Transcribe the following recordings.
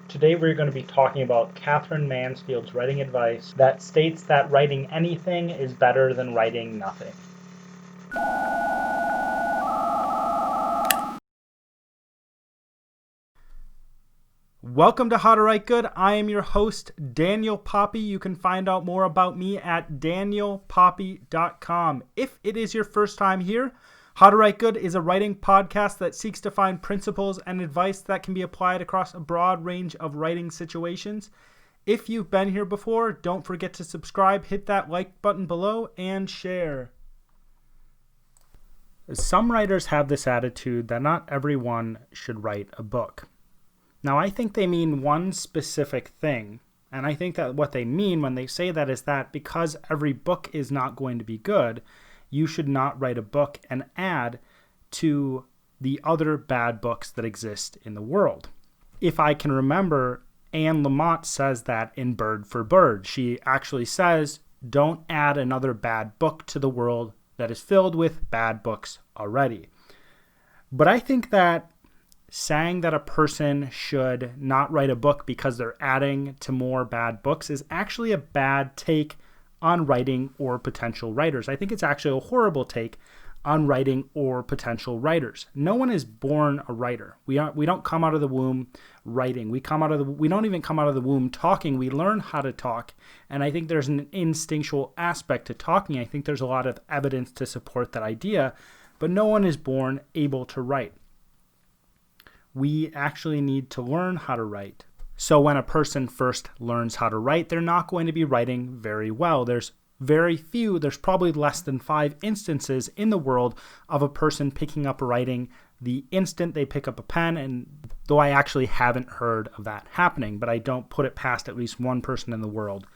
Today we're going to be talking about Katherine Mansfield's writing advice that states that writing anything is better than writing nothing. Welcome to How to Write Good. I am your host, Daniel Poppie. You can find out more about me at danielpoppie.com. If it is your first time here, How to Write Good is a writing podcast that seeks to find principles and advice that can be applied across a broad range of writing situations. If you've been here before, don't forget to subscribe, hit that like button below, and share. Some writers have this attitude that not everyone should write a book. Now, I think they mean one specific thing, and I think that what they mean when they say that is that because every book is not going to be good, you should not write a book and add to the other bad books that exist in the world. If I can remember, Anne Lamott says that in Bird for Bird. She actually says, don't add another bad book to the world that is filled with bad books already. But I think that saying that a person should not write a book because they're adding to more bad books is actually a bad take on writing or potential writers. I think it's actually a horrible take on writing or potential writers. No one is born a writer. We don't come out of the womb writing. We don't even come out of the womb talking. We learn how to talk. And I think there's an instinctual aspect to talking. I think there's a lot of evidence to support that idea, but no one is born able to write. We actually need to learn how to write. So when a person first learns how to write, they're not going to be writing very well. There's probably less than 5 instances in the world of a person picking up writing the instant they pick up a pen, and though I actually haven't heard of that happening, but I don't put it past at least one person in the world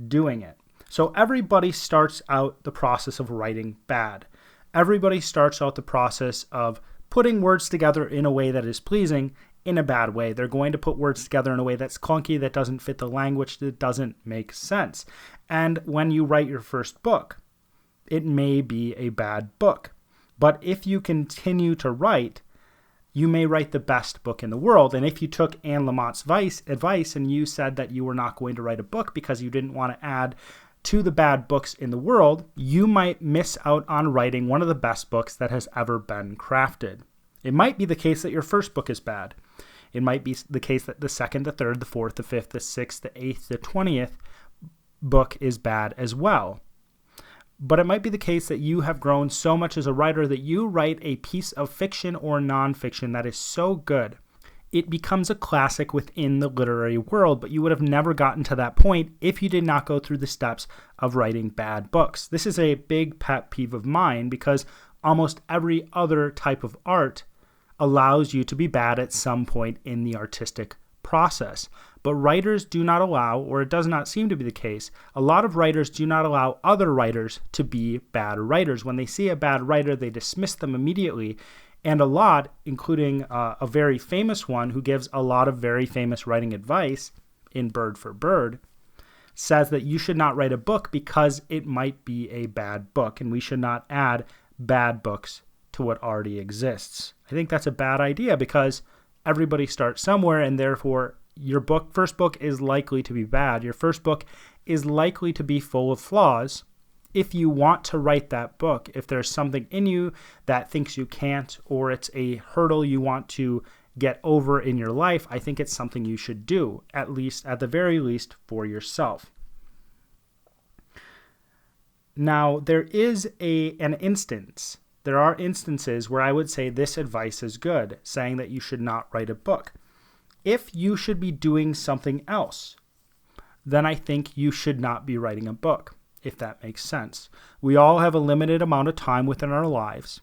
doing it. So everybody starts out the process of writing bad. Everybody starts out the process of putting words together in a way that is pleasing in a bad way. They're going to put words together in a way that's clunky, that doesn't fit the language, that doesn't make sense. And when you write your first book, it may be a bad book. But if you continue to write, you may write the best book in the world. And if you took Anne Lamott's advice and you said that you were not going to write a book because you didn't want to add to the bad books in the world, you might miss out on writing one of the best books that has ever been crafted. It might be the case that your first book is bad. It might be the case that the second, the third, the fourth, the fifth, the sixth, the eighth, the 20th book is bad as well. But it might be the case that you have grown so much as a writer that you write a piece of fiction or nonfiction that is so good it becomes a classic within the literary world, but you would have never gotten to that point if you did not go through the steps of writing bad books. This is a big pet peeve of mine because almost every other type of art allows you to be bad at some point in the artistic process. But writers do not allow, or it does not seem to be the case, a lot of writers do not allow other writers to be bad writers. When they see a bad writer, they dismiss them immediately. And a lot, including a very famous one who gives a lot of very famous writing advice in Bird for Bird, says that you should not write a book because it might be a bad book, and we should not add bad books to what already exists. I think that's a bad idea because everybody starts somewhere, and therefore your first book is likely to be bad. Your first book is likely to be full of flaws. If you want to write that book, if there's something in you that thinks you can't, or it's a hurdle you want to get over in your life, I think it's something you should do, at the very least for yourself. Now, there are instances where I would say this advice is good, saying that you should not write a book. If you should be doing something else, then I think you should not be writing a book, if that makes sense. We all have a limited amount of time within our lives,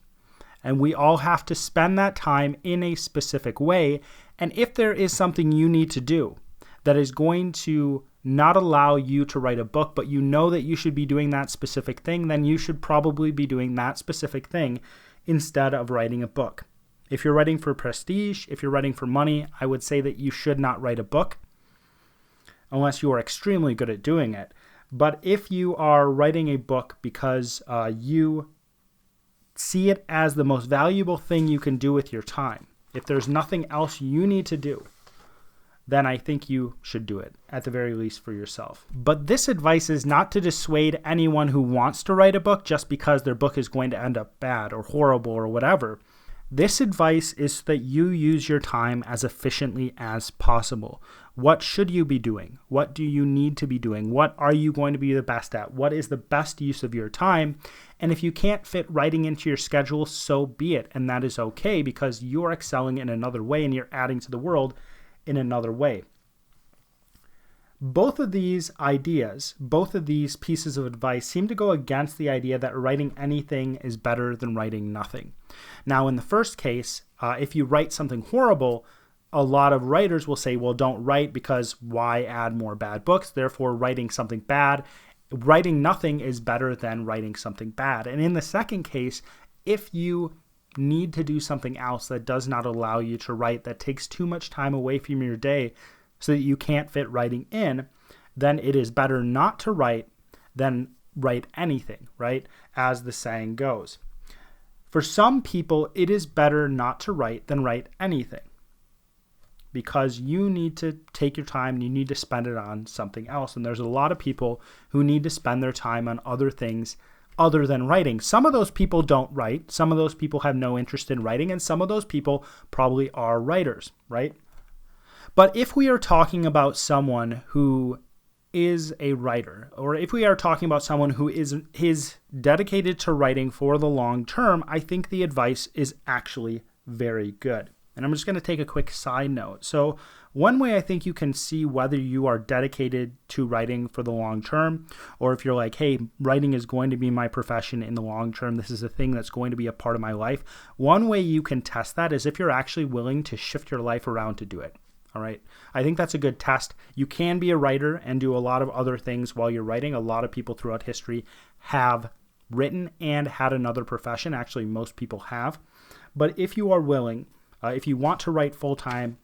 and we all have to spend that time in a specific way. And if there is something you need to do that is going to not allow you to write a book, but you know that you should be doing that specific thing, then you should probably be doing that specific thing instead of writing a book. If you're writing for prestige, if you're writing for money, I would say that you should not write a book unless you are extremely good at doing it. But if you are writing a book because you see it as the most valuable thing you can do with your time, if there's nothing else you need to do, then I think you should do it, at the very least for yourself. But this advice is not to dissuade anyone who wants to write a book just because their book is going to end up bad or horrible or whatever. This advice is so that you use your time as efficiently as possible. What should you be doing? What do you need to be doing? What are you going to be the best at? What is the best use of your time? And if you can't fit writing into your schedule, so be it. And that is okay, because you're excelling in another way and you're adding to the world in another way. Both of these ideas, both of these pieces of advice seem to go against the idea that writing anything is better than writing nothing. Now, in the first case, if you write something horrible, a lot of writers will say, well, don't write, because why add more bad books? Therefore, writing something bad, writing nothing is better than writing something bad. And in the second case, if you need to do something else that does not allow you to write, that takes too much time away from your day so that you can't fit writing in, then it is better not to write than write anything, right? As the saying goes. For some people, it is better not to write than write anything, because you need to take your time and you need to spend it on something else. And there's a lot of people who need to spend their time on other things other than writing. Some of those people don't write. Some of those people have no interest in writing. And some of those people probably are writers, right? But if we are talking about someone who is a writer, or if we are talking about someone who is dedicated to writing for the long term, I think the advice is actually very good. And I'm just going to take a quick side note. So one way I think you can see whether you are dedicated to writing for the long term, or if you're like, hey, writing is going to be my profession in the long term, this is a thing that's going to be a part of my life. One way you can test that is if you're actually willing to shift your life around to do it. All right. I think that's a good test. You can be a writer and do a lot of other things while you're writing. A lot of people throughout history have written and had another profession. Actually, most people have. But if you are willing, if you want to write full time,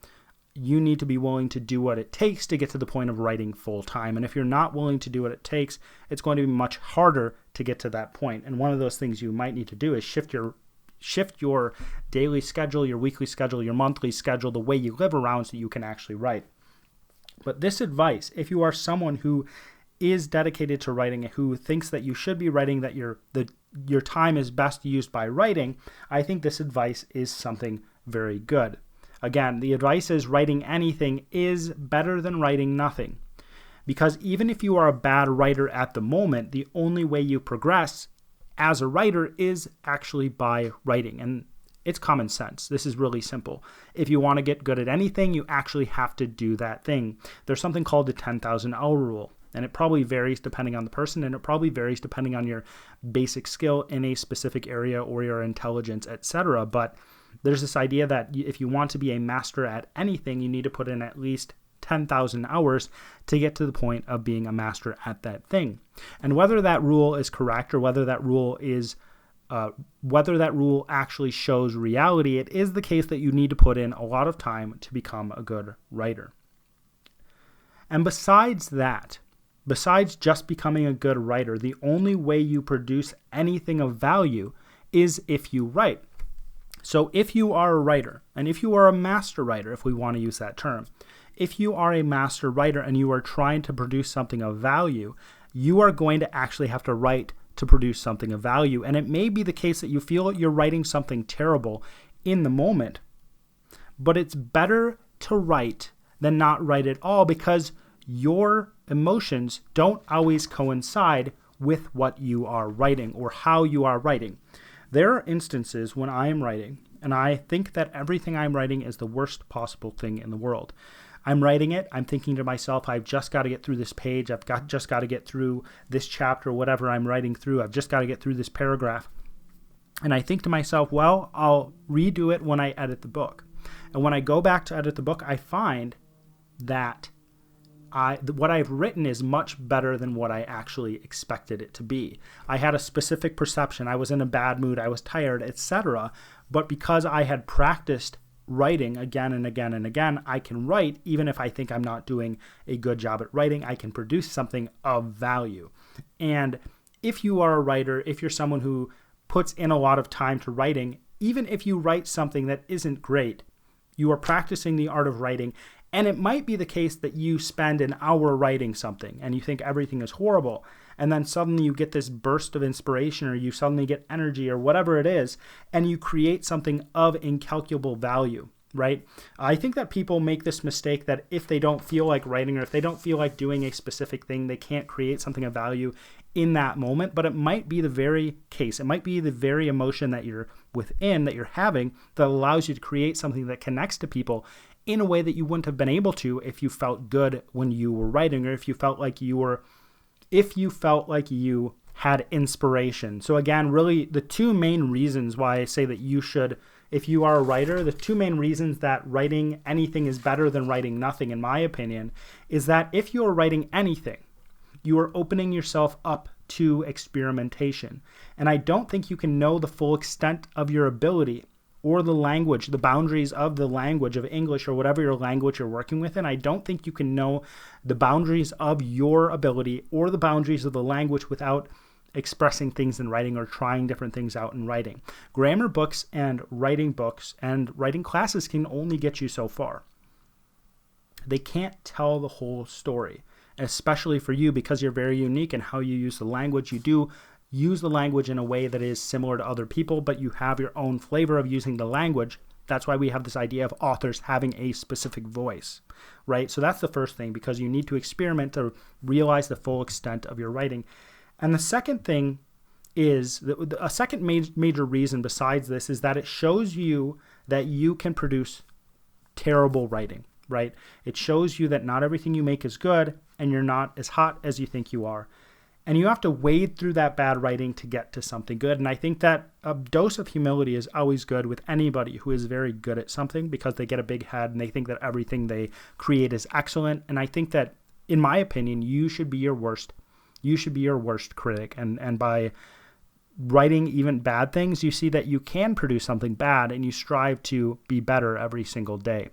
you need to be willing to do what it takes to get to the point of writing full time. And if you're not willing to do what it takes, it's going to be much harder to get to that point. And one of those things you might need to do is shift your daily schedule, your weekly schedule, your monthly schedule, the way you live around, so you can actually write. But this advice, if you are someone who is dedicated to writing, who thinks that you should be writing, that your time is best used by writing, I think this advice is something very good. Again, the advice is writing anything is better than writing nothing. Because even if you are a bad writer at the moment, the only way you progress as a writer is actually by writing. And it's common sense. This is really simple. If you want to get good at anything, you actually have to do that thing. There's something called the 10,000 hour rule. And it probably varies depending on the person, and it probably varies depending on your basic skill in a specific area or your intelligence, etc. But there's this idea that if you want to be a master at anything, you need to put in at least 10,000 hours to get to the point of being a master at that thing. And whether that rule is correct, or whether that rule actually shows reality, it is the case that you need to put in a lot of time to become a good writer. And besides that, besides just becoming a good writer, the only way you produce anything of value is if you write. So if you are a writer, and if you are a master writer, if we want to use that term, if you are a master writer and you are trying to produce something of value, you are going to actually have to write to produce something of value. And it may be the case that you feel you're writing something terrible in the moment, but it's better to write than not write at all, because your emotions don't always coincide with what you are writing or how you are writing. There are instances when I am writing and I think that everything I'm writing is the worst possible thing in the world. I'm writing it, I'm thinking to myself, I've just got to get through this page, just got to get through this chapter, whatever I'm writing through, I've just got to get through this paragraph. And I think to myself, well, I'll redo it when I edit the book. And when I go back to edit the book, I find that what I've written is much better than what I actually expected it to be. I had a specific perception, I was in a bad mood, I was tired, etc. But because I had practiced writing again and again and again, I can write even if I think I'm not doing a good job at writing. I can produce something of value. And if you are a writer, if you're someone who puts in a lot of time to writing, even if you write something that isn't great, you are practicing the art of writing, And it might be the case that you spend an hour writing something and you think everything is horrible. And then suddenly you get this burst of inspiration, or you suddenly get energy, or whatever it is, and you create something of incalculable value, right? I think that people make this mistake that if they don't feel like writing, or if they don't feel like doing a specific thing, they can't create something of value in that moment. But it might be the very case. It might be the very emotion that you're within, that you're having, that allows you to create something that connects to people in a way that you wouldn't have been able to if you felt good when you were writing, or if you felt like you had inspiration. So again, really the two main reasons why I say that you should, if you are a writer, the two main reasons that writing anything is better than writing nothing, in my opinion, is that if you are writing anything, you are opening yourself up to experimentation. And I don't think you can know the full extent of your ability or the language, the boundaries of the language of English or whatever your language you're working with. And I don't think you can know the boundaries of your ability or the boundaries of the language without expressing things in writing or trying different things out in writing. Grammar books and writing classes can only get you so far. They can't tell the whole story, especially for you, because you're very unique in how you use the language. You do use the language in a way that is similar to other people, but you have your own flavor of using the language. That's why we have this idea of authors having a specific voice, right? So that's the first thing, because you need to experiment to realize the full extent of your writing. And the second thing is, a second major reason besides this is that it shows you that you can produce terrible writing, right? It shows you that not everything you make is good, and you're not as hot as you think you are. And you have to wade through that bad writing to get to something good. And I think that a dose of humility is always good with anybody who is very good at something, because they get a big head and they think that everything they create is excellent. And I think that, in my opinion, you should be your worst critic. And by writing even bad things, you see that you can produce something bad, and you strive to be better every single day.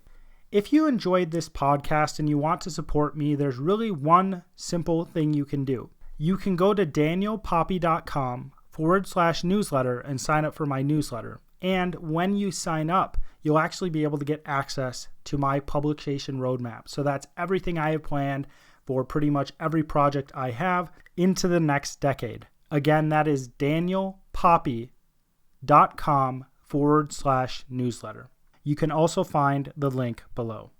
If you enjoyed this podcast and you want to support me, there's really one simple thing you can do. You can go to danielpoppie.com/newsletter and sign up for my newsletter. And when you sign up, you'll actually be able to get access to my publication roadmap. So that's everything I have planned for pretty much every project I have into the next decade. Again, that is danielpoppie.com/newsletter. You can also find the link below.